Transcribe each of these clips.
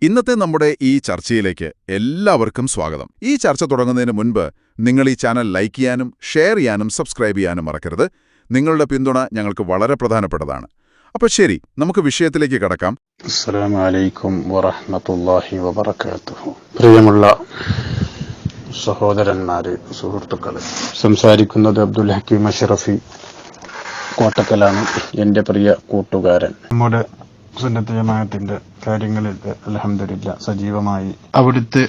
ഇന്നത്തെ നമ്മുടെ ഈ ചർച്ചയിലേക്ക് എല്ലാവർക്കും സ്വാഗതം. ഈ ചർച്ച തുടങ്ങുന്നതിന് മുൻപ് നിങ്ങൾ ഈ ചാനൽ ലൈക്ക് ചെയ്യാനും ഷെയർ ചെയ്യാനും സബ്സ്ക്രൈബ് ചെയ്യാനും മറക്കരുത്. നിങ്ങളുടെ പിന്തുണ ഞങ്ങൾക്ക് വളരെ പ്രധാനപ്പെട്ടതാണ്. അപ്പോൾ ശരി, നമുക്ക് വിഷയത്തിലേക്ക് കടക്കാം. അസ്സലാമു അലൈക്കും വറഹ്മത്തുള്ളാഹി വബറകാതുഹു. പ്രിയമുള്ള സഹോദരന്മാരെ, സുഹൃത്തുക്കളെ, സംസാരിക്കുന്നത് അബ്ദുൽ ഹക്കീം അഷ്റഫി കോട്ടക്കലാണ്. എൻ്റെ പ്രിയ കൂട്ടുകാരൻ. നമ്മുടെ സുന്നത്ത് ജമാഅത്തിന്റെ കാര്യങ്ങളിൽ അൽഹംദുലില്ലാഹ് സജീവമായി അവിടുത്തെ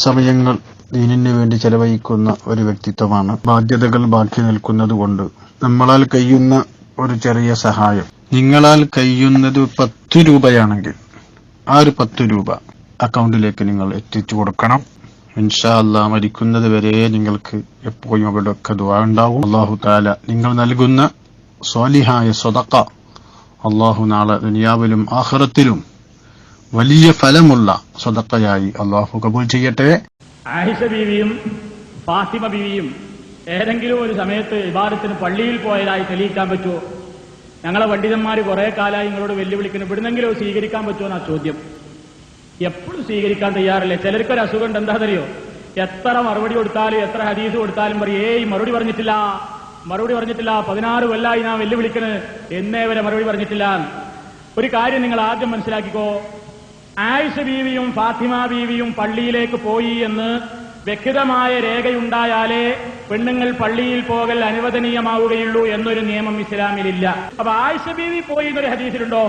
സമയങ്ങൾ ദീനിന് വേണ്ടി ചെലവഴിക്കുന്ന ഒരു വ്യക്തിത്വമാണ്. ബാധ്യതകൾ ബാക്കി നിൽക്കുന്നത് കൊണ്ട് നമ്മളാൽ കഴിയുന്ന ഒരു ചെറിയ സഹായം, നിങ്ങളാൽ കഴിയുന്നത് 10 രൂപയാണെങ്കിൽ ആ ഒരു 10 രൂപ അക്കൗണ്ടിലേക്ക് നിങ്ങൾ എത്തിച്ചു കൊടുക്കണം. ഇൻഷാ അല്ലാഹ് മരിക്കുന്നത് വരെ നിങ്ങൾക്ക് എപ്പോഴും അവിടെയൊക്കെ ദുആ ഉണ്ടാവും. അല്ലാഹു തആല നിങ്ങൾ നൽകുന്ന സ്വാലിഹായ സദഖ അല്ലാഹു നാളെ ദുനിയാവിലും ആഖിറത്തിലും വലിയ ഫലമുള്ള സദഖയായി അല്ലാഹു കബൂൽ ചെയ്യട്ടെ. ആയിഷ ബീവിയും ഫാത്തിമ ബീവിയും ഏതെങ്കിലും ഒരു സമയത്ത് ഇബാദത്തിന് പള്ളിയിൽ പോയതായി തെളിയിക്കാൻ പറ്റുമോ? ഞങ്ങളെ പണ്ഡിതന്മാർ കുറെ കാലമായി നിങ്ങളോട് വെല്ലുവിളിക്കുന്നു, ഇവിടുന്നെങ്കിലും സ്വീകരിക്കാൻ പറ്റുമോ എന്നാ ചോദ്യം. എപ്പോഴും സ്വീകരിക്കാൻ തയ്യാറില്ല. ചിലർക്കൊരു അസുഖം ഉണ്ട്, എന്താ അറിയോ? എത്ര മറുപടി കൊടുത്താലും എത്ര ഹദീസ് കൊടുത്താലും പറയും, മറുപടി പറഞ്ഞിട്ടില്ല 16 കൊല്ലായി ഞാൻ വെല്ലുവിളിക്കണ്, എന്നേ വരെ മറുപടി പറഞ്ഞിട്ടില്ല. ഒരു കാര്യം നിങ്ങൾ ആദ്യം മനസ്സിലാക്കിക്കോ. ആയിഷ ബീവിയും ഫാത്തിമ ബീവിയും പള്ളിയിലേക്ക് പോയി എന്ന് വ്യക്തമായ രേഖയുണ്ടായാലേ പെണ്ണുങ്ങൾ പള്ളിയിൽ പോകൽ അനുവദനീയമാവുകയുള്ളൂ എന്നൊരു നിയമം ഇസ്ലാമിലില്ല. അപ്പൊ ആയിഷ ബീവി പോയി എന്നൊരു ഹദീസിലുണ്ടോ,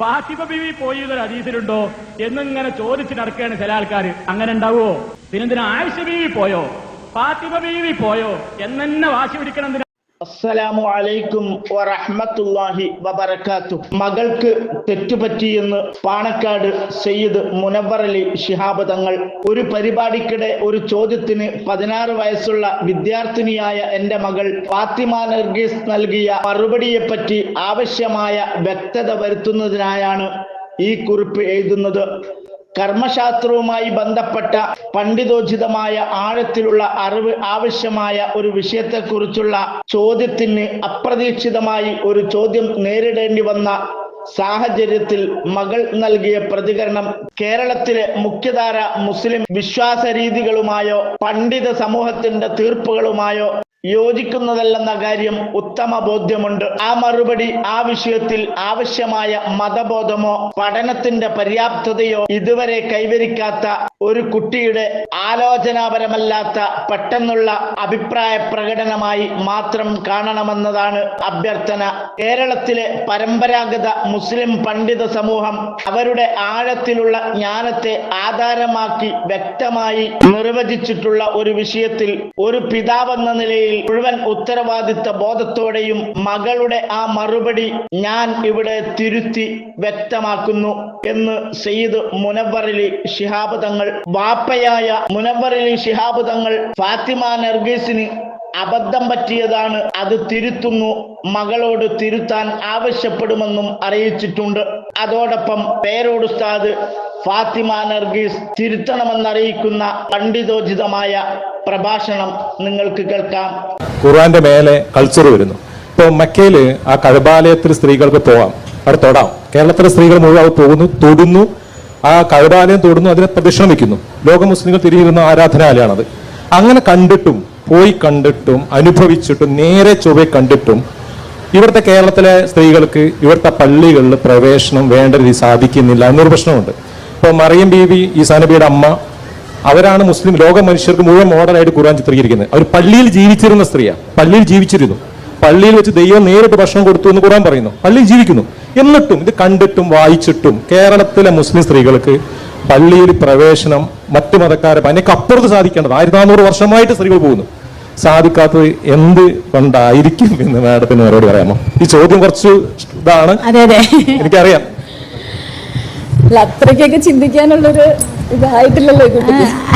ഫാത്തിമ ബീവി പോയി എന്നൊരു ഹദീസിലുണ്ടോ എന്നിങ്ങനെ ചോദിച്ച് നടക്കുകയാണ് ചില ആൾക്കാർ. അങ്ങനെ ഉണ്ടാവുമോ? പിന്നെന്തിനാ ആയിഷ ബീവി പോയോ ഫാത്തിമ ബീവി പോയോ എന്നെ വാശി പിടിക്കണം? അസ്സലാമു അലൈക്കും വറഹ്മത്തുള്ളാഹി വബറകാതുഹു. മകൾക്ക് തെറ്റുപറ്റിയെന്ന് പാണക്കാട് സയ്യിദ് മുനവ്വർ അലി ശിഹാബ് തങ്ങൾ ഒരു പരിപാടിക്കിടെ ഒരു ചോദ്യത്തിന് 16 വയസ്സുള്ള വിദ്യാർത്ഥിനിയായ എന്റെ മകൾ ഫാത്തിമ നർഗീസ് നൽകിയ മറുപടിയെപ്പറ്റി ആവശ്യമായ വ്യക്തത വരുത്തുന്നതിനായാണ് ഈ കുറിപ്പ് എഴുതുന്നത്. കർമ്മശാസ്ത്രവുമായി ബന്ധപ്പെട്ട പണ്ഡിതോചിതമായ ആഴത്തിലുള്ള അറിവ് ആവശ്യമായ ഒരു വിഷയത്തെക്കുറിച്ചുള്ള ചോദ്യത്തിന് അപ്രതീക്ഷിതമായി ഒരു ചോദ്യം നേരിടേണ്ടി വന്ന സാഹചര്യത്തിൽ മകൾ നൽകിയ പ്രതികരണം കേരളത്തിലെ മുഖ്യധാര മുസ്ലിം വിശ്വാസ രീതികളുമായോ പണ്ഡിത സമൂഹത്തിന്റെ തീർപ്പുകളുമായോ യോജിക്കുന്നതല്ലെന്ന കാര്യം ഉത്തമ ബോധ്യമുണ്ട്. ആ മറുപടി ആ വിഷയത്തിൽ ആവശ്യമായ മതബോധമോ പഠനത്തിന്റെ പര്യാപ്തതയോ ഇതുവരെ കൈവരിക്കാത്ത ഒരു കുട്ടിയുടെ ആലോചനാപരമല്ലാത്ത പെട്ടെന്നുള്ള അഭിപ്രായ പ്രകടനമായി മാത്രം കാണണമെന്നതാണ് അഭ്യർത്ഥന. കേരളത്തിലെ പരമ്പരാഗത മുസ്ലിം പണ്ഡിത സമൂഹം അവരുടെ ആഴത്തിലുള്ള ജ്ഞാനത്തെ ആധാരമാക്കി വ്യക്തമായി നിർവചിച്ചിട്ടുള്ള ഒരു വിഷയത്തിൽ ഒരു പിതാവെന്ന നിലയിൽ മുഴുവൻ ഉത്തരവാദിത്ത ബോധത്തോടെയും മകളുടെ ആ മറുപടി ഞാൻ ഇവിടെ തിരുത്തി വ്യക്തമാക്കുന്നു എന്ന് സയ്യിദ് മുനവ്വർ അലി ശിഹാബ് തങ്ങൾ, വാപ്പയായ മുനവ്വർ അലി ശിഹാബ് തങ്ങൾ ഫാത്തിമ നർഗീസിന് അബദ്ധം പറ്റിയതാണ്, അത് തിരുത്തുന്നു, മകളോട് തിരുത്താൻ ആവശ്യപ്പെടുമെന്നും അറിയിച്ചിട്ടുണ്ട്. അതോടൊപ്പം പേരോട് ഉസ്താദ് ഫാത്തിമ നർഗീസ് തിരുത്തണമെന്നറിയിക്കുന്ന പണ്ഡിതോചിതമായ പ്രഭാഷണം നിങ്ങൾക്ക് കേൾക്കാം. ഖുർആന്റെ മേലെ കൾച്ചർ വരുന്നു. ഇപ്പോൾ മക്കയില് ആ കഅബാലയത്തിൽ സ്ത്രീകൾക്ക് പോവാം, അവിടെ തൊടാം. കേരളത്തിലെ സ്ത്രീകൾ മുഴുവൻ അവിടെ പോകുന്നു, തൊടുന്നു, ആ കഅബാലയം തൊടുന്നു, അതിനെ പ്രദക്ഷിണം വയ്ക്കുന്നു. ലോക മുസ്ലിങ്ങൾ തിരിയുന്ന ആരാധനാലയാണത്. അങ്ങനെ കണ്ടിട്ടും പോയി കണ്ടിട്ടും അനുഭവിച്ചിട്ടും നേരെ ചൊവ്വെ കണ്ടിട്ടും ഇവിടുത്തെ കേരളത്തിലെ സ്ത്രീകൾക്ക് ഇവിടുത്തെ പള്ളികളിൽ പ്രവേശനം വേണ്ട രീതി സാധിക്കുന്നില്ല എന്നൊരു പ്രശ്നമുണ്ട്. ഇപ്പോൾ മറിയം ബീവി ഈസാ നബിയുടെ അമ്മ, അവരാണ് മുസ്ലിം ലോക മനുഷ്യർക്ക് മുഴുവൻ മോഡലായിട്ട് ഖുർആൻ ചിത്രീകരിക്കുന്നത്. അവർ പള്ളിയിൽ ജീവിച്ചിരുന്ന സ്ത്രീയാണ്, പള്ളിയിൽ ജീവിച്ചിരുന്നു, പള്ളിയിൽ വെച്ച് ദൈവം നേരിട്ട് ഭക്ഷണം കൊടുത്തു എന്ന് ഖുർആൻ പറയുന്നു. പള്ളിയിൽ ജീവിക്കുന്നു. എന്നിട്ടും ഇത് കണ്ടിട്ടും വായിച്ചിട്ടും കേരളത്തിലെ മുസ്ലിം സ്ത്രീകൾക്ക് പള്ളിയിൽ പ്രവേശനം മറ്റു മതക്കാരെ അതിനൊക്കെ അപ്പുറത്ത് സാധിക്കേണ്ടത് 1400 വർഷമായിട്ട് സ്ത്രീകൾ പോകുന്നു, സാധിക്കാത്തത് എന്ത് കൊണ്ടായിരിക്കും എന്ന് മാഡത്തിന് മറുപടി പറയാമോ? ഈ ചോദ്യം കുറച്ച് ഇതാണ്, എനിക്കറിയാം. അത്രയ്ക്കൊക്കെ ചിന്തിക്കാനുള്ളൊരു ഇതായിട്ടില്ലല്ലോ.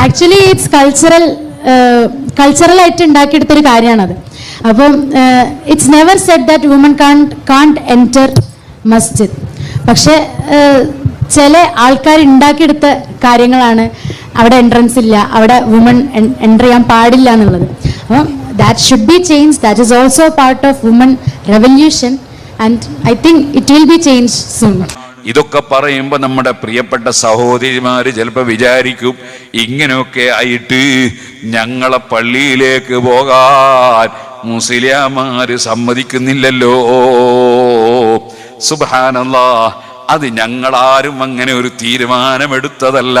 ആക്ച്വലി ഇറ്റ്സ് കൾച്ചറലായിട്ട് ഉണ്ടാക്കിയെടുത്തൊരു കാര്യമാണത്. അപ്പം it's never said that woman can't enter masjid. പക്ഷെ ചില ആൾക്കാർ ഉണ്ടാക്കിയെടുത്ത കാര്യങ്ങളാണ് അവിടെ എൻട്രൻസ് ഇല്ല, അവിടെ വുമൺ എൻ്റർ ചെയ്യാൻ പാടില്ല എന്നുള്ളത്. അപ്പം that should be change. That is also part of woman revolution and I think it will be change soon. ഇതൊക്കെ പറയുമ്പോൾ നമ്മുടെ പ്രിയപ്പെട്ട സഹോദരിമാര് ചിലപ്പോൾ വിചാരിക്കും, ഇങ്ങനെയൊക്കെ ആയിട്ട് ഞങ്ങളെ പള്ളിയിലേക്ക് പോകാൻ മുസ്ലിയാമാര് സമ്മതിക്കുന്നില്ലല്ലോ. സുബ്ഹാനല്ലാഹ്, അത് ഞങ്ങളാരും അങ്ങനെ ഒരു തീരുമാനമെടുത്തതല്ല.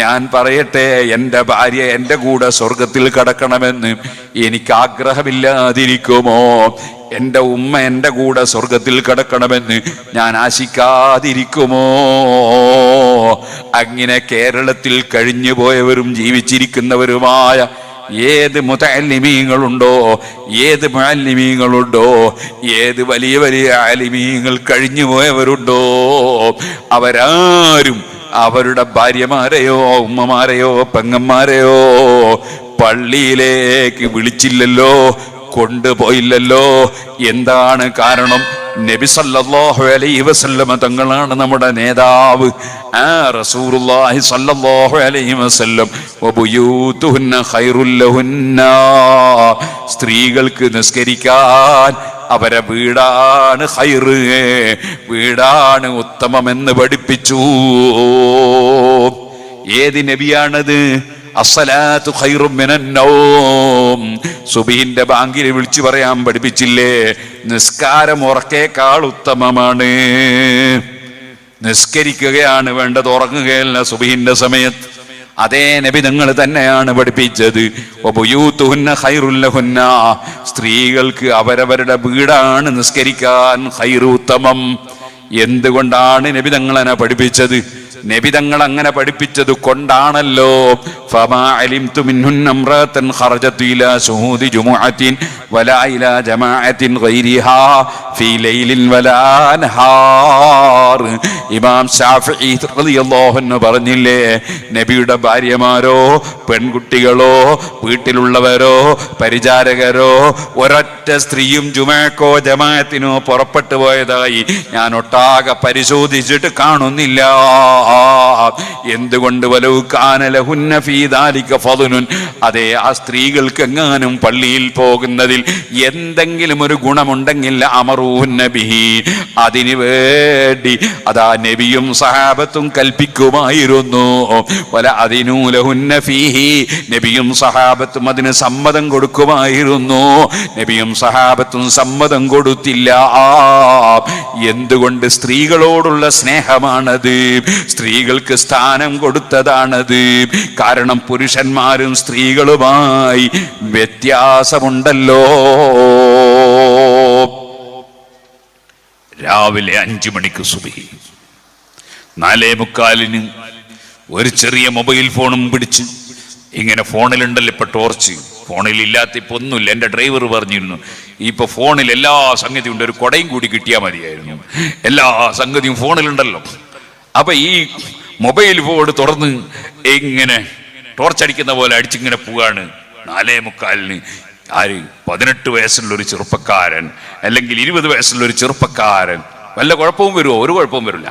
ഞാൻ പറയട്ടെ, എൻ്റെ ഭാര്യ എൻ്റെ കൂടെ സ്വർഗത്തിൽ കടക്കണമെന്ന് എനിക്ക് ആഗ്രഹമില്ലാതിരിക്കുമോ? എൻ്റെ ഉമ്മ എൻ്റെ കൂടെ സ്വർഗത്തിൽ കടക്കണമെന്ന് ഞാൻ ആശിക്കാതിരിക്കുമോ? അങ്ങനെ കേരളത്തിൽ കഴിഞ്ഞു പോയവരും ജീവിച്ചിരിക്കുന്നവരുമായ ഏത് മുതഅല്ലിമീങ്ങളുണ്ടോ, ഏത് മുഅല്ലിമീങ്ങളുണ്ടോ, ഏത് വലിയ വലിയ ആലിമീങ്ങൾ കഴിഞ്ഞു പോയവരുണ്ടോ, അവരാരും അവരുടെ ഭാര്യമാരെയോ ഉമ്മമാരെയോ പെങ്ങന്മാരെയോ പള്ളിയിലേക്ക് വിളിച്ചില്ലല്ലോ, കൊണ്ടുപോയില്ലല്ലോ. എന്താണ് കാരണം? നബി സല്ലല്ലാഹു അലൈഹി വസല്ലമ തങ്ങളാണ് നമ്മുടെ നേതാവ്. ആ റസൂലുള്ളാഹി സല്ലല്ലാഹു അലൈഹി വസല്ലം വബുയൂതുഹുന്ന ഖൈറുൽ ലഹുന്ന, സ്ത്രീകൾക്ക് നിസ്കരിക്കാൻ അവരെ വീടാണ് ഖൈറ്, വീടാണ് ഉത്തമമെന്ന് പഠിപ്പിച്ചു. ഏത് നബിയാണത്? അസ്സലാത്തു ഖൈറും മിനൻ നൗം, സുബഹിന്റെ ബാങ്കിനെ വിളിച്ചു പറയാൻ പഠിപ്പിച്ചില്ലേ? നിസ്കാരം ഉറക്കേക്കാൾ ഉത്തമമാണ്. നിസ്കരിക്കുകയാണ് വേണ്ടത്, ഉറങ്ങുകയല്ല സുബഹിന്റെ സമയത്ത്. അതേ നബി നിങ്ങൾ തന്നെയാണ് പഠിപ്പിച്ചത്. വബുയൂതുഹുന്ന ഖൈറുൽ ലഹുന്ന, സ്ത്രീകൾക്ക് അവരവരുടെ വീടാണ് നിസ്കരിക്കാൻ ഖൈറ്, ഉത്തമം. എന്തുകൊണ്ടാണ് നബി തങ്ങളെ പഠിപ്പിച്ചത്? നബി തങ്ങൾ അങ്ങനെ പഠിപ്പിച്ചത് കൊണ്ടാണല്ലോ. ഫമാ അലിംതു മിൻഹുന്ന ഇംറഅതൻ ഖറജത് ഇലാ ശുഹൂദി ജുമുഅത്തിൻ വലാ ഇലാ ജമാഅത്തിൻ ഗൈരിഹാ ഫീ ലൈലിൻ വലാ നഹാർ. ഇമാം ശാഫിഈ റളിയല്ലാഹു അൻഹു പറഞ്ഞില്ലേ, നബിയുടെ ഭാര്യമാരോ പെൺകുട്ടികളോ വീട്ടിലുള്ളവരോ പരിചാരകരോ ഒരൊറ്റ സ്ത്രീയും ജുമഅക്കോ ജമാഅത്തിനോ പുറപ്പെട്ടു പോയതായി ഞാൻ ഒട്ടാകെ പരിശോധിച്ചിട്ട് കാണുന്നില്ല. എന്തുകൊണ്ട്? വലൗ കാന ലഹുന്ന ഫീ ദാലിക ഫദ്ലുൻ, അതെ, ആ സ്ത്രീകൾക്ക് എങ്ങാനും പള്ളിയിൽ പോകുന്നതിൽ എന്തെങ്കിലും ഒരു ഗുണമുണ്ടെങ്കിൽ അമറൂഹുന്ന ബിഹി, അതിനു വേണ്ടി അതാ നബിയും സഹാബത്തും കൽപ്പിക്കുമായിരുന്നു. വല അദിനൂ ലഹുന്ന ഫീഹി, നബിയും സഹാബത്തും അതിന് സമ്മതം കൊടുക്കുമായിരുന്നു. നബിയും സഹാബത്തും സമ്മതം കൊടുത്തില്ല. എന്തുകൊണ്ട്? സ്ത്രീകളോടുള്ള സ്നേഹമാണത്, സ്ത്രീകൾക്ക് സ്ഥാനം കൊടുത്തതാണത്. കാരണം പുരുഷന്മാരും സ്ത്രീകളുമായി വ്യത്യാസമുണ്ടല്ലോ. രാവിലെ 5 മണിക്ക് സുബഹി, 4:45 ഒരു ചെറിയ മൊബൈൽ ഫോണും പിടിച്ച് ഇങ്ങനെ, ഫോണിലുണ്ടല്ലോ ഇപ്പൊ ടോർച്ച്, ഫോണിൽ ഇല്ലാത്ത ഇപ്പൊ ഒന്നുമില്ല. എൻ്റെ ഡ്രൈവർ പറഞ്ഞിരുന്നു, ഇപ്പൊ ഫോണിൽ എല്ലാ സംഗതിയും ഉണ്ട്, ഒരു കൊടയും കൂടി കിട്ടിയാൽ മതിയായിരുന്നു, എല്ലാ സംഗതിയും ഫോണിലുണ്ടല്ലോ. അപ്പൊ ഈ മൊബൈൽ ഫോൺ തുറന്ന് ഇങ്ങനെ ടോർച്ചടിക്കുന്ന പോലെ അടിച്ചിങ്ങനെ പോവാണ്. 4:45 ആര്? 18 വയസ്സുള്ള ഒരു ചെറുപ്പക്കാരൻ, അല്ലെങ്കിൽ 20 വയസ്സുള്ള ഒരു ചെറുപ്പക്കാരൻ. വല്ല കുഴപ്പവും വരുമോ? ഒരു കുഴപ്പവും വരില്ല.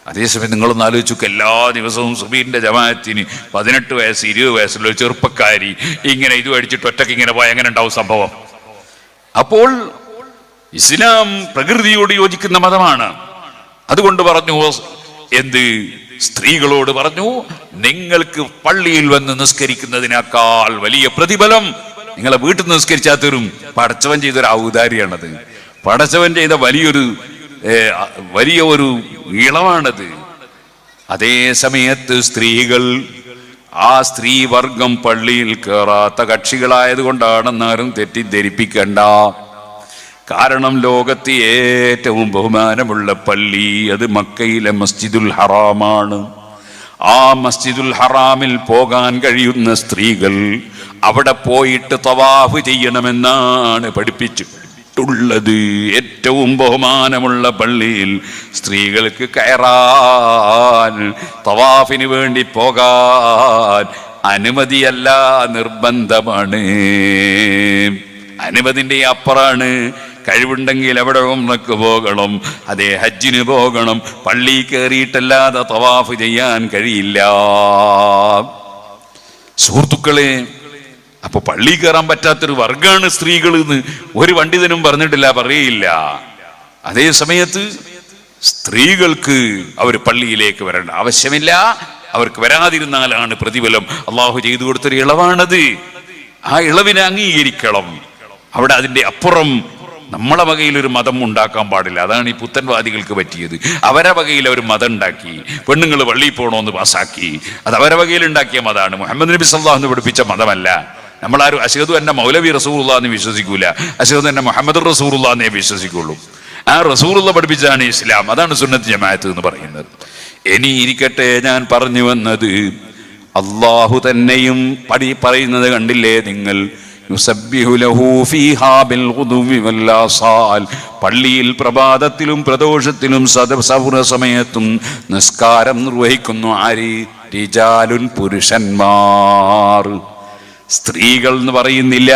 അതേസമയം നിങ്ങളൊന്ന് ആലോചിച്ചു, എല്ലാ ദിവസവും സുബഹിന്റെ ജമാഅത്തിന് 18 വയസ്സ് 20 വയസ്സുള്ള ഒരു ചെറുപ്പക്കാരി ഇങ്ങനെ ഇത് അടിച്ചിട്ട് ഒറ്റയ്ക്ക് ഇങ്ങനെ പോയാൽ എങ്ങനെ ഉണ്ടാവും സംഭവം? അപ്പോൾ ഇസ്ലാം പ്രകൃതിയോട് യോജിക്കുന്ന മതമാണ്. അതുകൊണ്ട് പറഞ്ഞു, എന്ത്? സ്ത്രീകളോട് പറഞ്ഞു, നിങ്ങൾക്ക് പള്ളിയിൽ വന്ന് നിസ്കരിക്കുന്നതിനേക്കാൾ വലിയ പ്രതിഫലം നിങ്ങളെ വീട്ടിൽ നിന്ന് നിസ്കരിച്ചാൽ തരും. പടച്ചവൻ ചെയ്തൊരു ഔദാര്യാണത്. പടച്ചവൻ ചെയ്ത വലിയ ഒരു ഇളവാണത്. അതേ സമയത്ത് സ്ത്രീകൾ, ആ സ്ത്രീവർഗം പള്ളിയിൽ കയറാത്ത കക്ഷികളായത് കൊണ്ടാണെന്നാരും തെറ്റിദ്ധരിപ്പിക്കണ്ട. കാരണം ലോകത്തെ ഏറ്റവും ബഹുമാനമുള്ള പള്ളി അത് മക്കയിലെ മസ്ജിദുൽ ഹറാമാണ്. ആ മസ്ജിദുൽ ഹറാമിൽ പോകാൻ കഴിയുന്ന സ്ത്രീകൾ അവിടെ പോയിട്ട് തവാഫ് ചെയ്യണമെന്നാണ് പഠിപ്പിച്ചിട്ടുള്ളത്. ഏറ്റവും ബഹുമാനമുള്ള പള്ളിയിൽ സ്ത്രീകൾക്ക് കയറാൻ, തവാഫിന് വേണ്ടി പോകാൻ അനുമതിയല്ല, നിർബന്ധമാണ്. അനുമതിന്റെ അപ്പുറാണ്. കഴിവുണ്ടെങ്കിൽ എവിടെ ഉംറക്ക് പോകണം, അതേ ഹജ്ജിന് പോകണം. പള്ളി കയറിയിട്ടല്ലാതെ തവാഫ് ചെയ്യാൻ കഴിയില്ല. സുഹൃത്തുക്കളെ, അപ്പൊ പള്ളി കയറാൻ പറ്റാത്തൊരു വർഗാണ് സ്ത്രീകൾ എന്ന് ഒരു പണ്ഡിതനും പറഞ്ഞിട്ടില്ല, പറയില്ല. അതേ സമയത്ത് സ്ത്രീകൾക്ക് അവർ പള്ളിയിലേക്ക് വരേണ്ട ആവശ്യമില്ല. അവർക്ക് വരാതിരുന്നാലാണ് പ്രതിഫലം അള്ളാഹു ചെയ്തു കൊടുത്തൊരു ഇളവാണത്. ആ ഇളവിനെ അംഗീകരിക്കണം. അവിടെ അതിന്റെ അപ്പുറം നമ്മളെ വകയിൽ ഒരു മതം ഉണ്ടാക്കാൻ പാടില്ല. അതാണ് ഈ പുത്തൻവാദികൾക്ക് പറ്റിയത്. അവരെ വകയിൽ അവർ മതം ഉണ്ടാക്കി, പെണ്ണുങ്ങൾ പള്ളിയിൽ പോകണമെന്ന് പാസാക്കി. അത് അവരെ വകയിൽ ഉണ്ടാക്കിയ മതമാണ്. മുഹമ്മദ് നബി സല്ലല്ലാഹു അലൈഹി വസല്ലം പഠിപ്പിച്ച മതമല്ല. നമ്മളാരും അശ്ഹദു അന്ന മൗലവി റസൂലുള്ളാഹി എന്ന് വിശ്വസിക്കൂല, അശ്ഹദു അന്ന മുഹമ്മദ് റസൂലുള്ളാഹി എന്നേ വിശ്വസിക്കുള്ളൂ. ആ റസൂലുള്ള പഠിപ്പിച്ചാണ് ഇസ്ലാം. അതാണ് സുന്നത്ത് ജമാഅത്ത് എന്ന് പറയുന്നത്. ഇനി ഇരിക്കട്ടെ, ഞാൻ പറഞ്ഞു വന്നത് അള്ളാഹു തന്നെയും പറയുന്നത് കണ്ടില്ലേ നിങ്ങൾ? പള്ളിയിൽ പ്രഭാതത്തിലും പ്രദോഷത്തിലും സമയത്തും നിസ്കാരം നിർവഹിക്കുന്നു. ആര്? റിജാലുൻ, പുരുഷന്മാർ. സ്ത്രീകൾ എന്ന് പറയുന്നില്ല,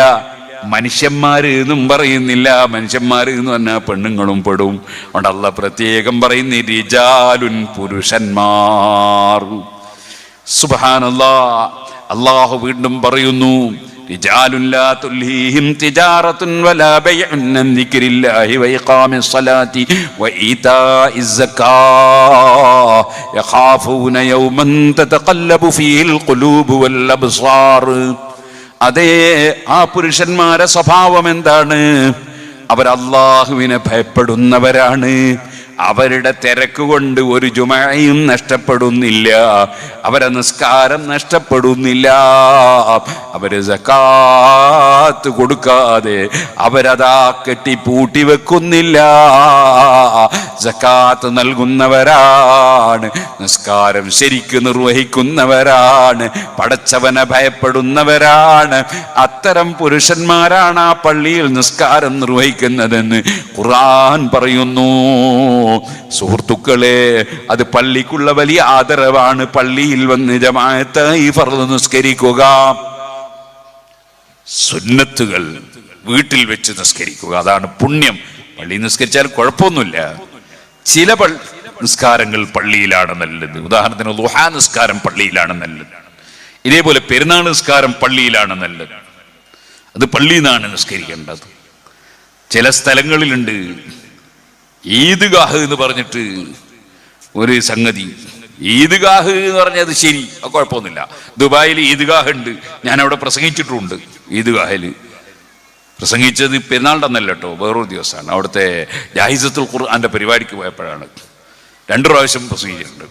മനുഷ്യന്മാര് എന്നും പറയുന്നില്ല. മനുഷ്യന്മാര് എന്ന് പറഞ്ഞാൽ പെണ്ണുങ്ങളും പെടും. അതുകൊണ്ട് അല്ലാഹ് പ്രത്യേകം പറയുന്ന റിജാലുൻ, പുരുഷന്മാർ. സുബ്ഹാനല്ലാഹ്. അല്ലാഹു വീണ്ടും പറയുന്നു, റിജാലുൻ ലാ തുൽഹീഹിം തിജാറത്തുൻ വലാ ബൈഉൻ അൻ ദിക്രില്ലാഹി വഇഖാമിസ് സ്വലാത്തി വഇതാഇസ് സകാത്ത് യഖാഫൂന യൗമൻ തതഖല്ലബു ഫീഹിൽ ഖുലൂബു വൽ അബ്സാർ. അതേ, ആ പുരുഷന്മാരെ സ്വഭാവം എന്താണ്? അവർ അല്ലാഹുവിനെ ഭയപ്പെടുന്നവരാണ്. അവരുടെ തിരക്ക് കൊണ്ട് ഒരു ജുമഅയും നഷ്ടപ്പെടുന്നില്ല, അവരെ നിസ്കാരം നഷ്ടപ്പെടുന്നില്ല, അവര് സകാത്ത് കൊടുക്കാതെ അവരതാ കെട്ടിപ്പൂട്ടി വെക്കുന്നില്ല. സകാത്ത് നൽകുന്നവരാണ്, നിസ്കാരം ശരിക്ക് നിർവഹിക്കുന്നവരാണ്, പടച്ചവനെ ഭയപ്പെടുന്നവരാണ്. അത്തരം പുരുഷന്മാരാണ് ആ പള്ളിയിൽ നിസ്കാരം നിർവഹിക്കുന്നതെന്ന് ഖുർആൻ പറയുന്നു. സുഹൃത്തുക്കളെ, അത് പള്ളിക്കുള്ള വലിയ ആദരവാണ്. പള്ളിയിൽ വന്ന് ജമാഅത്തായി ഫർദ് നിസ്കരിക്കുക, സുന്നത്തുകൾ വീട്ടിൽ വെച്ച് നിസ്കരിക്കുക, അതാണ് പുണ്യം. പള്ളി നിസ്കരിച്ചാൽ കുഴപ്പമൊന്നുമില്ല. ചില നിസ്കാരങ്ങൾ പള്ളിയിലാണ് നല്ലത്. ഉദാഹരണത്തിന് ദുഹാ നിസ്കാരം പള്ളിയിലാണ് നല്ലത്. ഇതേപോലെ പെരുന്നാൾ നിസ്കാരം പള്ളിയിലാണ് നല്ലത്. അത് പള്ളിയിൽ നിന്നാണ് നിസ്കരിക്കേണ്ടത്. ചില സ്ഥലങ്ങളിലുണ്ട് ഈദ്ഗാഹ് എന്ന് പറഞ്ഞിട്ട് ഒരു സംഗതി. ഈദ്ഗാഹ് എന്ന് പറഞ്ഞത് ശരി, കുഴപ്പമൊന്നുമില്ല. ദുബായിൽ ഈദ്ഗാഹ് ഉണ്ട്, ഞാൻ അവിടെ പ്രസംഗിച്ചിട്ടുമുണ്ട്. ഈദ്ഗാഹിൽ പ്രസംഗിച്ചത് പെരുന്നാളുടെ അന്നല്ല കേട്ടോ, വേറൊരു ദിവസമാണ്. അവിടുത്തെ ജാഹിസത്തുൽ ഖുർആന്റെ പരിപാടിക്ക് പോയപ്പോഴാണ്. 2 പ്രാവശ്യം പ്രസംഗിച്ചിട്ടുണ്ട്.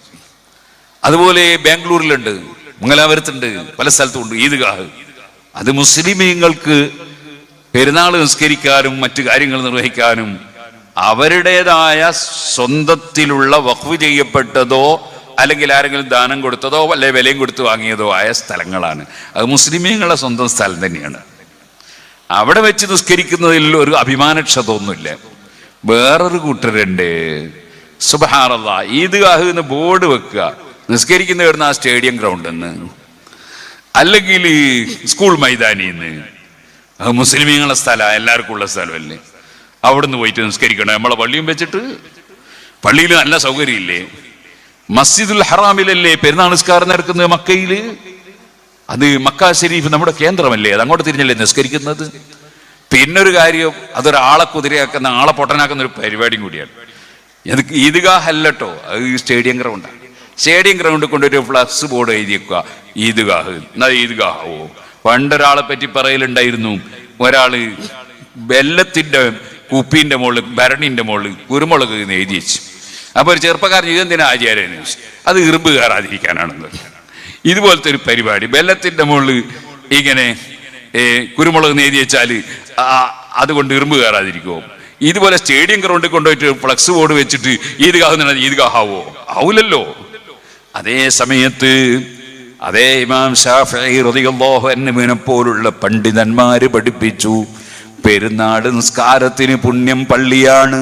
അതുപോലെ ബാംഗ്ലൂരിലുണ്ട്, മംഗലാപുരത്തുണ്ട്, പല സ്ഥലത്തും ഉണ്ട് ഈദ്ഗാഹ്. അത് മുസ്ലിമീങ്ങൾക്ക് പെരുന്നാൾ നിസ്കരിക്കാനും മറ്റു കാര്യങ്ങൾ നിർവഹിക്കാനും അവരുടേതായ സ്വന്തത്തിലുള്ള വഖഫ് ചെയ്യപ്പെട്ടതോ അല്ലെങ്കിൽ ആരെങ്കിലും ദാനം കൊടുത്തതോ അല്ലെ വിലയും കൊടുത്ത് വാങ്ങിയതോ ആയ സ്ഥലങ്ങളാണ്. അത് മുസ്ലിമീങ്ങളുടെ സ്വന്തം സ്ഥലം തന്നെയാണ്. അവിടെ വെച്ച് നിസ്കരിക്കുന്നതിൽ ഒരു അഭിമാനക്ഷതമൊന്നുമില്ല. വേറൊരു കൂട്ടരുണ്ട്, സുബ്ഹാനല്ലാഹ്, ഈദ്ഗാഹ് എന്ന് ബോർഡ് വെക്കുക, നിസ്കരിക്കുന്ന വരുന്ന ആ സ്റ്റേഡിയം ഗ്രൗണ്ടിൽ നിന്ന് അല്ലെങ്കിൽ സ്കൂൾ മൈതാനിയിൽ നിന്ന്. അത് മുസ്ലിമീങ്ങളുടെ സ്ഥലമാണ്, എല്ലാവർക്കും ഉള്ള സ്ഥലമല്ലേ. അവിടുന്ന് പോയിട്ട് നിസ്കരിക്കണം. നമ്മളെ പള്ളിയും വെച്ചിട്ട്, പള്ളിയിൽ നല്ല സൗകര്യമില്ലേ? മസ്ജിദുൽ ഹറാമിലല്ലേ പെരുന്നാൾ നിസ്കാരം നടക്കുന്നത് മക്കയിൽ? അത് മക്ക ശരീഫ് നമ്മുടെ കേന്ദ്രമല്ലേ? അത് അങ്ങോട്ട് തിരിഞ്ഞല്ലേ നിസ്കരിക്കുന്നത്? പിന്നൊരു കാര്യം, അതൊരാളെ കുതിരയാക്കുന്ന, ആളെ പൊട്ടനാക്കുന്ന ഒരു പരിപാടിയും കൂടിയാണ്. ഈദ്ഗാഹ് അല്ലട്ടോ, അത് സ്റ്റേഡിയം ഗ്രൗണ്ടാണ്. സ്റ്റേഡിയം ഗ്രൗണ്ടിൽ കൊണ്ടൊരു ഫ്ലക്സ് ബോർഡ് എഴുതി വെക്കുക, ഈദ്ഗാഹ്. എന്നാ ഈദ്ഗാഹോ? പണ്ടൊരാളെ പറ്റി പറയലുണ്ടായിരുന്നു, ഒരാള് വെല്ലത്തിന്റെ കുപ്പീന്റെ മുകളിൽ, ഭരണിന്റെ മുകളിൽ കുരുമുളക് എഴുതി വെച്ചു. അപ്പൊ ഒരു ചെറുപ്പക്കാരൻ ഇതെന്തിനാ ആചാര്യന്? അത് ഇറുമ്പ് കയറാതിരിക്കാനാണെന്ന്. ഇതുപോലത്തെ ഒരു പരിപാടി, വെല്ലത്തിന്റെ മുകളിൽ ഇങ്ങനെ കുരുമുളക് എഴുതി വെച്ചാൽ അതുകൊണ്ട് ഇറുമ്പ് കയറാതിരിക്കുമോ? ഇതുപോലെ സ്റ്റേഡിയം ഗ്രൗണ്ടിൽ കൊണ്ടുപോയിട്ട് ഫ്ലക്സ് ബോർഡ് വെച്ചിട്ട് ഈദ്ഗാഹ് ഈദ്ഗാഹാവോ? ആവൂലല്ലോ. അതേ സമയത്ത് അതേ ഇമാം ശാഫിഈ റളിയല്ലാഹു അൻഹുവിനെ പോലുള്ള പണ്ഡിതന്മാര് പഠിപ്പിച്ചു, പെരുന്നാൾ നിസ്കാരത്തിന് പുണ്യം പള്ളിയാണ്.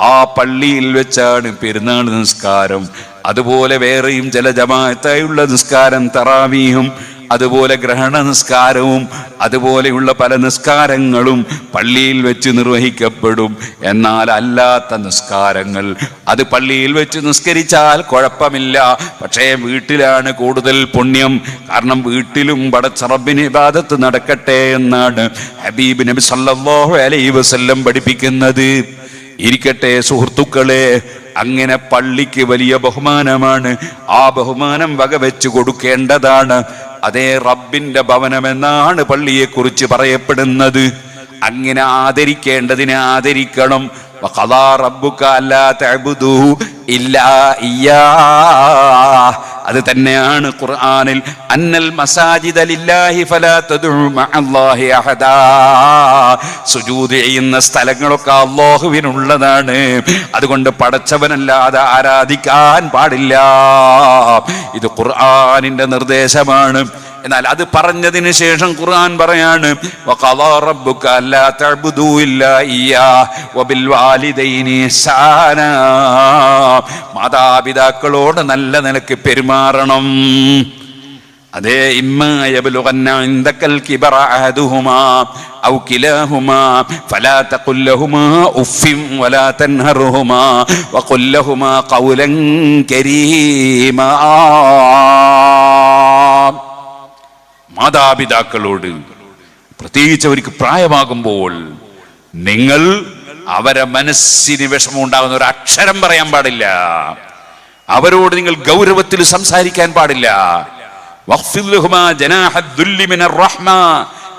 ആ പള്ളിയിൽ വെച്ചാണ് പെരുന്നാൾ നിസ്കാരം. അതുപോലെ വേറെയും ചില ജമാഅത്തായുള്ള നിസ്കാരം, തറാവീഹും അതുപോലെ ഗ്രഹണ നിസ്കാരവും അതുപോലെയുള്ള പല നിസ്കാരങ്ങളും പള്ളിയിൽ വെച്ച് നിർവഹിക്കപ്പെടും. എന്നാൽ അല്ലാത്ത നിസ്കാരങ്ങൾ അത് പള്ളിയിൽ വെച്ച് നിസ്കരിച്ചാൽ കുഴപ്പമില്ല, പക്ഷേ വീട്ടിലാണ് കൂടുതൽ പുണ്യം. കാരണം വീട്ടിലും പടച്ച റബ്ബിന് ഇബാദത്ത് നടക്കട്ടെ എന്നാണ് ഹബീബ് നബി സല്ലല്ലാഹു അലൈഹി വസല്ലം പഠിപ്പിക്കുന്നത്. ഇരിക്കട്ടെ സുഹൃത്തുക്കളെ, അങ്ങനെ പള്ളിക്ക് വലിയ ബഹുമാനമാണ്. ആ ബഹുമാനം വകവെച്ചു കൊടുക്കേണ്ടതാണ്. അതേ റബ്ബിന്റെ ഭവനമെന്നാണ് പള്ളിയെക്കുറിച്ച് പറയപ്പെടുന്നത്. അങ്ങനെ ആദരിക്കേണ്ടതിനെ ആദരിക്കണം. വഖദാ റബ്ബുക അല്ലാ തഅബുദൂ ഇല്ലാ ഇയ്യാഹ്. അത് തന്നെയാണ് ഖുർആനിൽ അന്നൽ മസാജിദ ലില്ലാഹി ഫലാ തദ്ഉ മഅല്ലാഹി അഹദാ. സുജൂദ് ചെയ്യുന്ന സ്ഥലങ്ങളൊക്കെ അല്ലാഹുവിനുള്ളതാണ്. അതുകൊണ്ട് പടച്ചവനല്ലാതെ ആരാധിക്കാൻ പാടില്ല. ഇത് ഖുർആനിന്റെ നിർദ്ദേശമാണ്. എന്നാൽ അത് പറഞ്ഞതിന് ശേഷം ഖുർആൻ പറയാണ് വഖദാ റബ്ബുക അല്ലാ തഅബുദൂ ഇല്ലാ ഇയ്യാഹ് വബിൽ വാലിദൈനി ഇഹ്സാനാ. മാതാപിതാക്കളോട് നല്ല നിലക്ക് പെരുമാറണം. അതേ ഇമ്മാ യബ്ലുഗന്ന ഇൻദകൽ കിബറ അഹദുഹുമാ ഔ കിലാഹുമാ ഫലാ തഖുൽ ലഹുമാ ഉഫ്ഫിൻ വലാ തൻഹർഹുമാ വഖുൽ ലഹുമാ ഖൗലൻ കരീമാ. മാതാപിതാക്കളോട് പ്രത്യേകിച്ച് അവർക്ക് പ്രായമാകുമ്പോൾ നിങ്ങൾ അവരെ മനസ്സിന് വിഷമമുണ്ടാകുന്ന ഒരു അക്ഷരം പറയാൻ പാടില്ല. അവരോട് നിങ്ങൾ ഗൗരവത്തിൽ സംസാരിക്കാൻ പാടില്ല.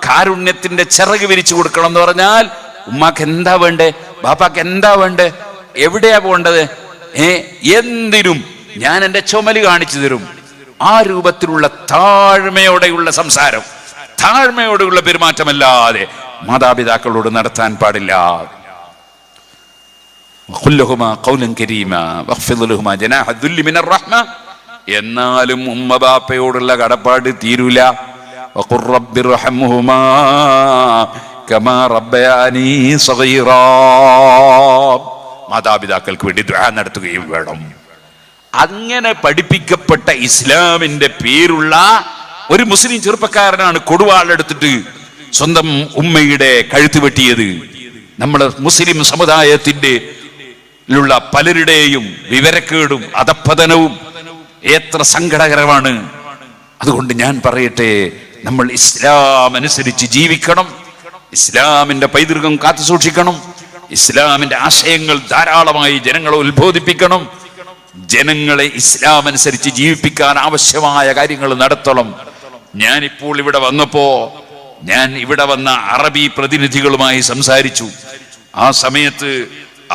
കാരുണ്യത്തിന്റെ ചിറക് വിരിച്ചു കൊടുക്കണം എന്ന് പറഞ്ഞാൽ ഉമ്മാക്ക് എന്താ വേണ്ടേ, ബാപ്പാക്ക് എന്താ വേണ്ടേ, എവിടെയാ പോകേണ്ടത്, എന്തിനും ഞാൻ എൻ്റെ ചുമല് കാണിച്ചു തരും. ആ രൂപത്തിലുള്ള താഴ്മയോടെയുള്ള സംസാരം, താഴ്മയോടെയുള്ള പെരുമാറ്റമല്ലാതെ മാതാപിതാക്കളോട് നടത്താൻ പാടില്ല. എന്നാലും ഉമ്മ ബാപ്പയോടുള്ള കടപ്പാട് തീരൂല. മാതാപിതാക്കൾക്ക് വേണ്ടി ദുആ നടത്തുകയും വേണം. അങ്ങനെ പഠിപ്പിക്കപ്പെട്ട ഇസ്ലാമിന്റെ പേരുള്ള ഒരു മുസ്ലിം ചെറുപ്പക്കാരനാണ് കൊടുവാളെടുത്തിട്ട് സ്വന്തം ഉമ്മയുടെ കഴുത്ത് വെട്ടിയത്. നമ്മുടെ മുസ്ലിം സമുദായത്തിന്റെ പലരുടെയും വിവരക്കേടും അധപ്പതനവും എത്ര സങ്കടകരമാണ്. അതുകൊണ്ട് ഞാൻ പറയട്ടെ, നമ്മൾ ഇസ്ലാം അനുസരിച്ച് ജീവിക്കണം. ഇസ്ലാമിന്റെ പൈതൃകം കാത്തു സൂക്ഷിക്കണം. ഇസ്ലാമിന്റെ ആശയങ്ങൾ ധാരാളമായി ജനങ്ങളെ ഉത്ബോധിപ്പിക്കണം. ജനങ്ങളെ ഇസ്ലാം അനുസരിച്ച് ജീവിപ്പിക്കാൻ ആവശ്യമായ കാര്യങ്ങൾ നടത്തണം. ഞാനിപ്പോൾ ഇവിടെ വന്നപ്പോ ഞാൻ ഇവിടെ വന്ന അറബി പ്രതിനിധികളുമായി സംസാരിച്ചു. ആ സമയത്ത്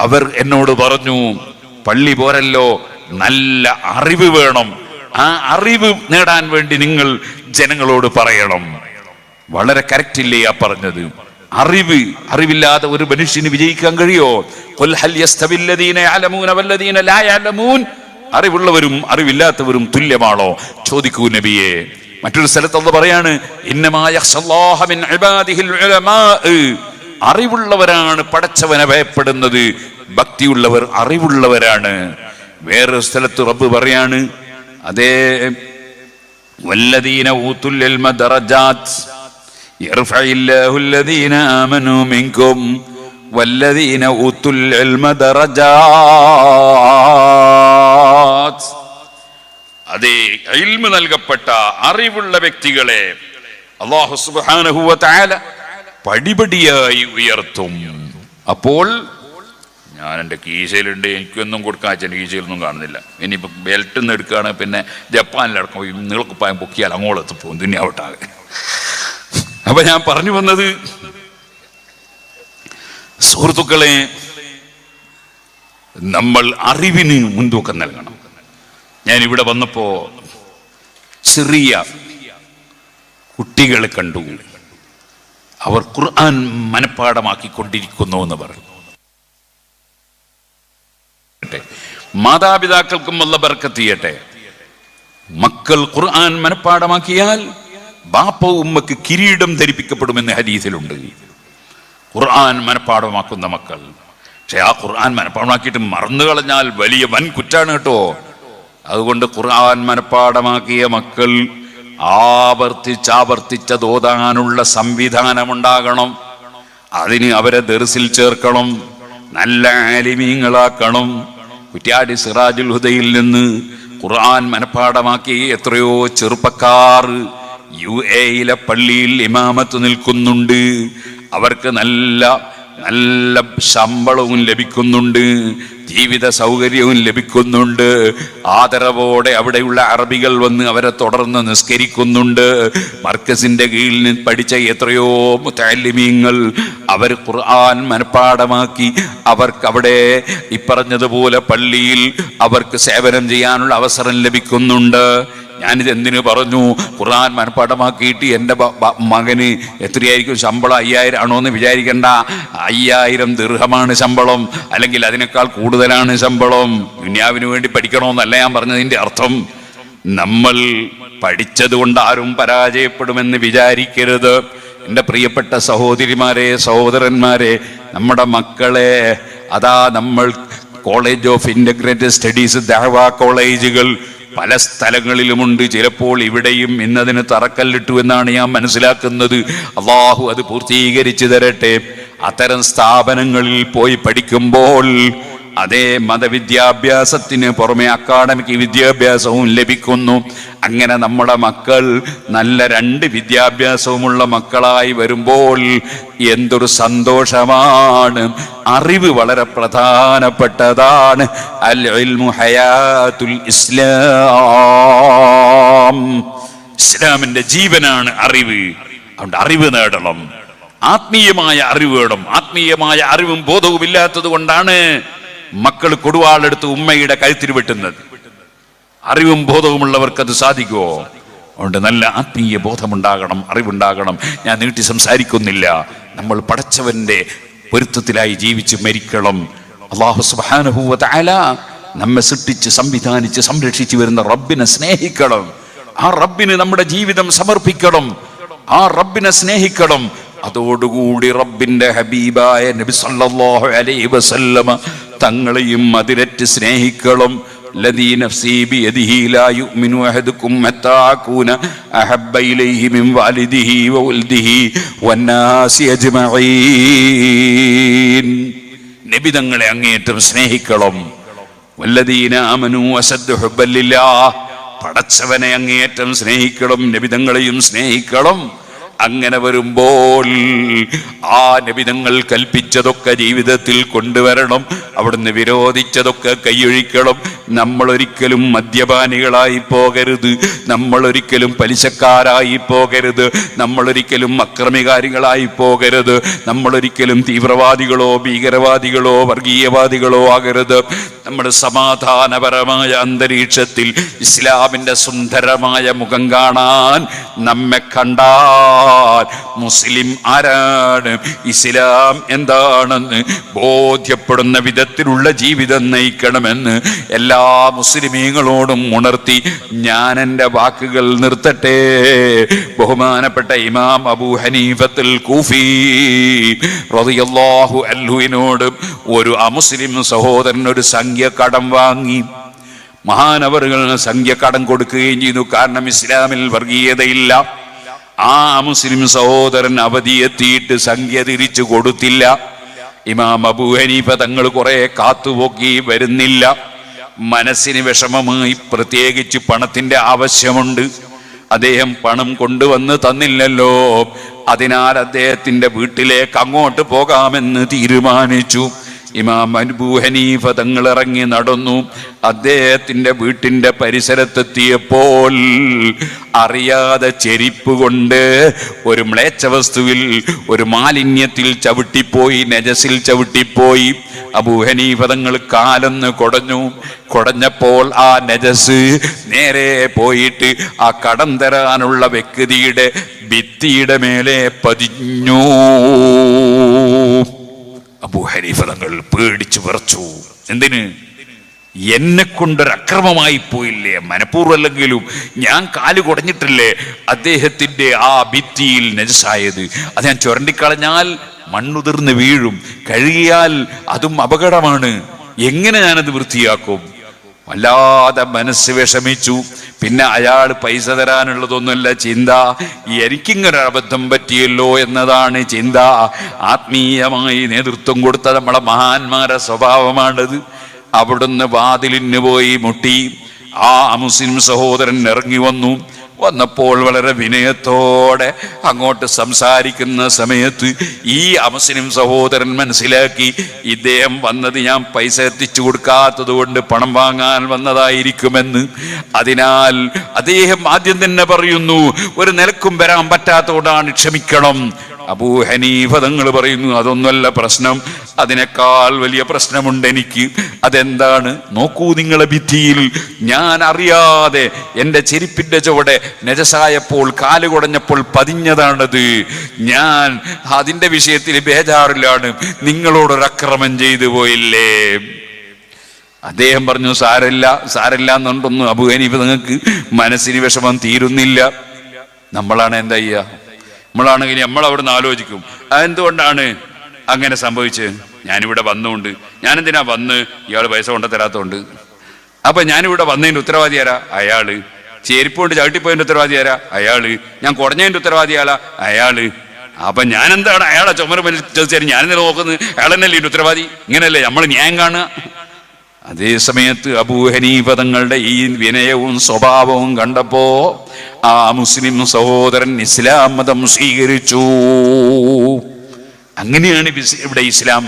അവർ എന്നോട് പറഞ്ഞു, പള്ളി പോരല്ലോ, നല്ല അറിവ് വേണം. ആ അറിവ് നേടാൻ വേണ്ടി നിങ്ങൾ ജനങ്ങളോട് പറയണം. വളരെ കറക്റ്റ് ഇല്ലേ ആ പറഞ്ഞത്? അറിവില്ലാതെ ഒരു മനുഷ്യന് വിജയിക്കാൻ കഴിയോ? ഖുൽ ഹൽ യസ്തവിൽ ലദീന യഅലമൂന വല്ലദീന ലാ യഅലമൂൻ. അറിവുള്ളവരും അറിവില്ലാത്തവരും തുല്യമാണോ? ചോദിക്കൂ നബിയെ. മറ്റൊരു സ്ഥലത്ത് അല്ലാഹു പറയാണ്, ഇന്നമാ യഖ്ശല്ലാഹ മിൻ ഇബാദിഹിൽ ഉലമാ. അറിവുള്ളവരാണ് പടച്ചവനെ ഭയപ്പെടുന്നത്, ഭക്തിയുള്ളവർ അറിവുള്ളവരാണ്. വേറൊരു സ്ഥലത്ത് റബ്ബ് പറയാണ്, അതേ വല്ലദീന ഊതുൽ ഇൽമ ദറജാത്ത് യർഫഇല്ലാഹു അല്ലദീന ആമനൂ മിൻകും വല്ലദീന ഊതുൽ ഇൽമ ദറജാത്ത്. അതേ ഇൽമ് നൽകപ്പെട്ട അറിവുള്ള വ്യക്തികളെ അല്ലാഹു സുബ്ഹാനഹു വ തആല പടിപടിയായി ഉയർത്തും. അപ്പോൾ ഞാൻ എൻ്റെ കീശയിലുണ്ട്, എനിക്കൊന്നും കൊടുക്കാൻ എൻ്റെ കീശയിലൊന്നും കാണുന്നില്ല. ഇനിയിപ്പോൾ ബെൽറ്റിൽ നിന്ന് എടുക്കുകയാണ്, പിന്നെ ജപ്പാനിലടക്കം നീളക്കുപ്പായം പൊക്കിയാൽ അങ്ങോട്ട് പോകും ദുനിയാവട്ടാകെ. അപ്പൊ ഞാൻ പറഞ്ഞു വന്നത്, സുഹൃത്തുക്കളെ, നമ്മൾ അറിവിന് മുൻതൂക്കം നൽകണം. ഞാൻ ഇവിടെ വന്നപ്പോ ചെറിയ കുട്ടികളെ കണ്ടു. അവർ ഖുർആൻ മനഃപ്പാഠമാക്കിക്കൊണ്ടിരിക്കുന്നു എന്ന് പറഞ്ഞു. മാതാപിതാക്കൾക്കും അല്ലാഹു ബർക്കത്ത് ചെയ്യട്ടെ. മക്കൾ ഖുർആൻ മനഃപ്പാഠമാക്കിയാൽ ബാപ്പ ഉമ്മക്ക് കിരീടം ധരിപ്പിക്കപ്പെടുമെന്ന് ഹദീസിലുണ്ട്. ഖുർആൻ മനഃപ്പാഠമാക്കുന്ന മക്കൾ. പക്ഷെ ആ ഖുർആൻ മനഃപ്പാഠമാക്കിയിട്ട് മറന്നു കളഞ്ഞാൽ വലിയ വൻ കുറ്റാണ് കേട്ടോ. അതുകൊണ്ട് ഖുർആൻ മനഃപ്പാഠമാക്കിയ മക്കൾ ആവർത്തിച്ചത് ഓതാനുള്ള സംവിധാനമുണ്ടാകണം. അതിന് അവരെ ദർസിൽ ചേർക്കണം, നല്ല ആലിമീങ്ങളാക്കണം. കുറ്റ്യാടി സിറാജുൽ ഹുദയിൽ നിന്ന് ഖുർആൻ മനഃപ്പാഠമാക്കി എത്രയോ ചെറുപ്പക്കാർ UAE പള്ളിയിൽ ഇമാമത്ത് നിൽക്കുന്നുണ്ട്. അവർക്ക് നല്ല നല്ല ശമ്പളവും ലഭിക്കുന്നുണ്ട്, ജീവിത സൗകര്യവും ലഭിക്കുന്നുണ്ട്. ആദരവോടെ അവിടെയുള്ള അറബികൾ വന്ന് അവരെ തുടർന്ന് നിസ്കരിക്കുന്നുണ്ട്. മർക്കസിന്റെ കീഴിൽ നിന്ന് പഠിച്ച എത്രയോ മുതഅല്ലിമീങ്ങൾ അവർ ഖുർആൻ മനഃപ്പാഠമാക്കി അവർക്ക് അവിടെ ഇപ്പറഞ്ഞതുപോലെ പള്ളിയിൽ അവർക്ക് സേവനം ചെയ്യാനുള്ള അവസരം ലഭിക്കുന്നുണ്ട്. ഞാനിത് എന്തിനു പറഞ്ഞു? ഖുർആൻ മനഃപ്പാഠമാക്കിയിട്ട് എൻ്റെ മകന് എത്രയായിരിക്കും ശമ്പളം? 5000 ആണോ എന്ന് വിചാരിക്കണ്ട. 5000 ദിർഹമാണ് ശമ്പളം, അല്ലെങ്കിൽ അതിനേക്കാൾ കൂടുതലാണ് ശമ്പളം. ദുനിയാവിന് വേണ്ടി പഠിക്കണമെന്നല്ല ഞാൻ പറഞ്ഞതിൻ്റെ അർത്ഥം. നമ്മൾ പഠിച്ചത് കൊണ്ട് ആരും പരാജയപ്പെടുമെന്ന് വിചാരിക്കരുത്. എൻ്റെ പ്രിയപ്പെട്ട സഹോദരിമാരെ, സഹോദരന്മാരെ, നമ്മുടെ മക്കളെ അതാ നമ്മൾ കോളേജ് ഓഫ് ഇന്റഗ്രേറ്റഡ് സ്റ്റഡീസ്, ദഅ്വ കോളേജുകൾ പല സ്ഥലങ്ങളിലുമുണ്ട്. ചിലപ്പോൾ ഇവിടെയും ഇന്നതിന് തറക്കല്ലിട്ടു എന്നാണ് ഞാൻ മനസ്സിലാക്കുന്നത്. അള്ളാഹു അത് പൂർത്തീകരിച്ചു തരട്ടെ. അത്തരം സ്ഥാപനങ്ങളിൽ പോയി പഠിക്കുമ്പോൾ അതേ മതവിദ്യാഭ്യാസത്തിന് പുറമെ അക്കാഡമിക് വിദ്യാഭ്യാസവും ലഭിക്കുന്നു. അങ്ങനെ നമ്മുടെ മക്കൾ നല്ല 2 വിദ്യാഭ്യാസവുമുള്ള മക്കളായി വരുമ്പോൾ എന്തൊരു സന്തോഷമാണ്. അറിവ് വളരെ പ്രധാനപ്പെട്ടതാണ്. അൽ ഇൽമു ഹയാത്തുൽ ഇസ്ലാം. ഇസ്ലാമിന്റെ ജീവനാണ് അറിവ്. അതുകൊണ്ട് അറിവ് നേടണം, ആത്മീയമായ അറിവ് വേണം. ആത്മീയമായ അറിവും ബോധവും ഇല്ലാത്തത് കൊണ്ടാണ് മക്കൾ കൊടുവാളെടുത്ത് ഉമ്മയുടെ കഴുത്തിൽ വെട്ടുന്നത്. അറിവും ബോധവുമുള്ളവർക്ക് അത് സാധിക്കുമോ? അതുകൊണ്ട് നല്ല ആത്മീയ ബോധമുണ്ടാകണം, അറിവുണ്ടാകണം. ഞാൻ നീട്ടി സംസാരിക്കുന്നില്ല. നമ്മൾ പടച്ചവന്റെ പൊരുത്തത്തിലായി ജീവിച്ച് മരിക്കണം. അല്ലാഹു സുബ്ഹാനഹു വ തആല നമ്മെ സൃഷ്ടിച്ച് സംവിധാനിച്ച് സംരക്ഷിച്ചു വരുന്ന റബ്ബിനെ സ്നേഹിക്കണം. ആ റബ്ബിന് നമ്മുടെ ജീവിതം സമർപ്പിക്കണം. ആ റബ്ബിനെ സ്നേഹിക്കണം. അതോടുകൂടി റബ്ബിന്റെ ഹബീബായ നബി സല്ലല്ലാഹു അലൈഹി വസല്ലമ തങ്ങളെയും അതിരറ്റ് സ്നേഹിക്കണം. الذي نفسي بيده لا يؤمن أحدكم حتى أكون أحب إليه من والده وولده والناس أجمعين. നബി തങ്ങളെ അങ്ങേയറ്റം സ്നേഹിക്കണം. വല്ലദീന ആമനൂ അശദ്ദു ഹുബ്ബൻ ലില്ലാഹ്. പടച്ചവനെ അങ്ങേയറ്റം സ്നേഹിക്കണം, നബി തങ്ങളെയും സ്നേഹിക്കണം. അങ്ങനെ വരുമ്പോൾ ആ നബിതങ്ങൾ കൽപ്പിച്ചതൊക്കെ ജീവിതത്തിൽ കൊണ്ടുവരണം. അവിടുന്ന് വിരോധിച്ചതൊക്കെ കൈയൊഴിക്കണം. നമ്മളൊരിക്കലും മദ്യപാനികളായി പോകരുത്, നമ്മളൊരിക്കലും പലിശക്കാരായി പോകരുത്, നമ്മളൊരിക്കലും അക്രമികാരികളായി പോകരുത്, നമ്മളൊരിക്കലും തീവ്രവാദികളോ ഭീകരവാദികളോ വർഗീയവാദികളോ ആകരുത്. നമ്മുടെ സമാധാനപരമായ അന്തരീക്ഷത്തിൽ ഇസ്ലാമിന്റെ സുന്ദരമായ മുഖം കാണാൻ നമ്മെ കണ്ടാൽ മുസ്ലിം ആരാണ്, ഇസ്ലാം എന്താണെന്ന് ബോധ്യപ്പെടുന്ന വിധത്തിലുള്ള ജീവിതം നയിക്കണമെന്ന് എല്ലാ മുസ്ലിമീങ്ങളോടും ഉണർത്തി ഞാൻ എൻ്റെ വാക്കുകൾ നിർത്തട്ടെ. ബഹുമാനപ്പെട്ട ഇമാം അബൂ ഹനീഫത്തുൽ കൂഫി റളിയല്ലാഹു അൻഹുവിനോട് ഒരു അമുസ്ലിം സഹോദരൻ ഒരു സംഖ്യ കടം വാങ്ങി. മഹാനവറുകൾ സംഖ്യ കടം കൊടുക്കുകയും ചെയ്തു. കാരണം ഇസ്ലാമിൽ വർഗീയതയില്ല. ആ മുസ്ലിം സഹോദരൻ അവധിയെത്തിയിട്ട് സംഖ്യ തിരിച്ചു കൊടുത്തില്ല. ഇമാം അബൂ ഹനീഫ തങ്ങൾ കുറെ കാത്തുപോക്കി, വരുന്നില്ല. മനസ്സിന് വിഷമമായി, പ്രത്യേകിച്ച് പണത്തിന്റെ ആവശ്യമുണ്ട്. അദ്ദേഹം പണം കൊണ്ടുവന്ന് തന്നില്ലല്ലോ. അതിനാൽ അദ്ദേഹത്തിന്റെ വീട്ടിലേക്ക് അങ്ങോട്ട് പോകാമെന്ന് തീരുമാനിച്ചു. ഇമാം അബൂ ഹനീഫ തങ്ങൾ ഇറങ്ങി നടന്നു. അദ്ദേഹത്തിന്റെ വീട്ടിന്റെ പരിസരത്തെത്തിയപ്പോൾ അറിയാതെ ചെരിപ്പ് കൊണ്ട് ഒരു മ്ലേച്ഛ വസ്തുവിൽ, ഒരു മാലിന്യത്തിൽ ചവിട്ടിപ്പോയി, നജസിൽ ചവിട്ടിപ്പോയി. അബൂ ഹനീഫ തങ്ങൾ കാലൊന്ന് കുടഞ്ഞപ്പോൾ ആ നജസ് നേരെ പോയിട്ട് ആ കടം തരാനുള്ള വ്യക്തിയുടെ ഭിത്തിയുടെ മേലെ പതിഞ്ഞു. അബൂ ഹനീഫ തങ്ങൾ പേടിച്ചു വിറച്ചു. എന്തിന്? എന്നെ കൊണ്ടൊരു അക്രമമായി പോയില്ലേ, മനഃപൂർവ്വമല്ലെങ്കിലും ഞാൻ കാല് കുടഞ്ഞിട്ടില്ലേ അദ്ദേഹത്തിന്റെ ആ ഭിത്തിയിൽ നജസായത്. അത് ഞാൻ ചുരണ്ടിക്കളഞ്ഞാൽ മണ്ണുതിർന്ന് വീഴും, കഴുകിയാൽ അതും അപകടമാണ്. എങ്ങനെ ഞാനത് വൃത്തിയാക്കും? വല്ലാതെ മനസ്സ് വിഷമിച്ചു. പിന്നെ അയാൾ പൈസ തരാനുള്ളതൊന്നുമല്ല ചിന്ത, എനിക്കിങ്ങനെ അബദ്ധം പറ്റിയല്ലോ എന്നതാണ് ചിന്ത. ആത്മീയമായി നേതൃത്വം കൊടുത്ത നമ്മളെ മഹാന്മാരുടെ സ്വഭാവമാണത്. അവിടുന്ന് വാതിലിന് പോയി മുട്ടി. ആ മുസ്ലിം സഹോദരൻ ഇറങ്ങി വന്നു. വന്നപ്പോൾ വളരെ വിനയത്തോടെ അങ്ങോട്ട് സംസാരിക്കുന്ന സമയത്ത് ഈ അമുസ്ലിം സഹോദരൻ മനസ്സിലാക്കി ഇദ്ദേഹം വന്നത് ഞാൻ പൈസ എത്തിച്ചു കൊടുക്കാത്തത് കൊണ്ട് പണം വാങ്ങാൻ വന്നതായിരിക്കുമെന്ന്. അതിനാൽ അദ്ദേഹം ആദ്യം തന്നെ പറയുന്നു, ഒരു നിലക്കും വരാൻ പറ്റാത്തതുകൊണ്ടാണ്, ക്ഷമിക്കണം. അബൂ ഹനീഫ തങ്ങൾ പറയുന്നു, അതൊന്നുമല്ല പ്രശ്നം, അതിനേക്കാൾ വലിയ പ്രശ്നമുണ്ട് എനിക്ക്. അതെന്താണ്? നോക്കൂ, നിങ്ങളെ ഭിത്തിയിൽ ഞാൻ അറിയാതെ എൻ്റെ ചെരുപ്പിന്റെ ചുവടെ നജസായപ്പോൾ, കാല് കുടഞ്ഞപ്പോൾ പതിഞ്ഞതാണത്. ഞാൻ അതിന്റെ വിഷയത്തിൽ ബേജാറിലാണ്, നിങ്ങളോടൊരു അക്രമം ചെയ്തു പോയില്ലേ. അദ്ദേഹം പറഞ്ഞു, സാരല്ല എന്നുണ്ടൊന്നും അബൂ ഹനീഫ നിങ്ങൾക്ക് മനസ്സിന് വിഷമം തീരുന്നില്ല. നമ്മളാണ് എന്താ ചെയ്യുക? നമ്മളാണെങ്കിൽ നമ്മൾ അവിടുന്ന് ആലോചിക്കും, അതെന്തുകൊണ്ടാണ് അങ്ങനെ സംഭവിച്ചത്? ഞാനിവിടെ വന്നുകൊണ്ട്, ഞാനെന്തിനാ വന്ന്? ഇയാൾ പൈസ കൊണ്ടു തരാത്തോണ്ട്. അപ്പൊ ഞാനിവിടെ വന്നതിന്റെ ഉത്തരവാദി ആരാ? അയാള്. ചെരുപ്പ് കൊണ്ട് ചവിട്ടിപ്പോയതിന്റെ ഉത്തരവാദി ആരാ? അയാള്. ഞാൻ കുടഞ്ഞതിന്റെ ഉത്തരവാദി ആളാ? അയാള്. അപ്പൊ ഞാനെന്താണ് അയാളെ ചുമര് ചോദിച്ചാൽ ഞാനെന്താ നോക്കുന്നത്? അയാളെന്നല്ലേ ഇതിന്റെ ഉത്തരവാദി? ഇങ്ങനെയല്ലേ നമ്മൾ ന്യായം കാണുക? അതേ സമയത്ത് അബൂ ഹനീഫ തങ്ങളുടെ ഈ വിനയവും സ്വഭാവവും കണ്ടപ്പോ ആ മുസ്ലിം സഹോദരൻ ഇസ്ലാം മതം സ്വീകരിച്ചു. അങ്ങനെയാണ് ഇവിടെ ഇസ്ലാം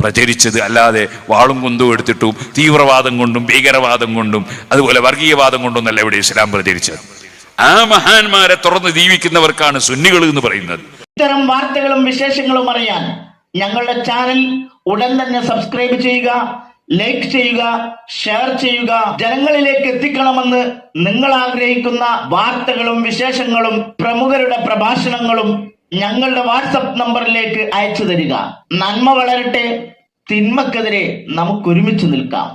പ്രചരിച്ചത്. അല്ലാതെ വാളും കുന്തവും എടുത്തിട്ടും തീവ്രവാദം കൊണ്ടും ഭീകരവാദം കൊണ്ടും അതുപോലെ വർഗീയവാദം കൊണ്ടൊന്നല്ല ഇവിടെ ഇസ്ലാം പ്രചരിച്ചത്. ആ മഹാന്മാരെ തുറന്ന് ജീവിക്കുന്നവർക്കാണ് സുന്നികൾ എന്ന് പറയുന്നത്. ഇത്തരം വാർത്തകളും വിശേഷങ്ങളും അറിയാൻ ഞങ്ങളുടെ ചാനൽ ഉടൻ തന്നെ സബ്സ്ക്രൈബ് ചെയ്യുക, ലൈക്ക് ചെയ്യുക, ഷെയർ ചെയ്യുക. ജനങ്ങളിലേക്ക് എത്തിക്കണമെന്ന് നിങ്ങൾ ആഗ്രഹിക്കുന്ന വാർത്തകളും വിശേഷങ്ങളും പ്രമുഖരുടെ പ്രഭാഷണങ്ങളും ഞങ്ങളുടെ വാട്സപ്പ് നമ്പറിലേക്ക് അയച്ചു തരിക. നന്മ വളരട്ടെ, തിന്മക്കെതിരെ നമുക്ക് ഒരുമിച്ച് നിൽക്കാം.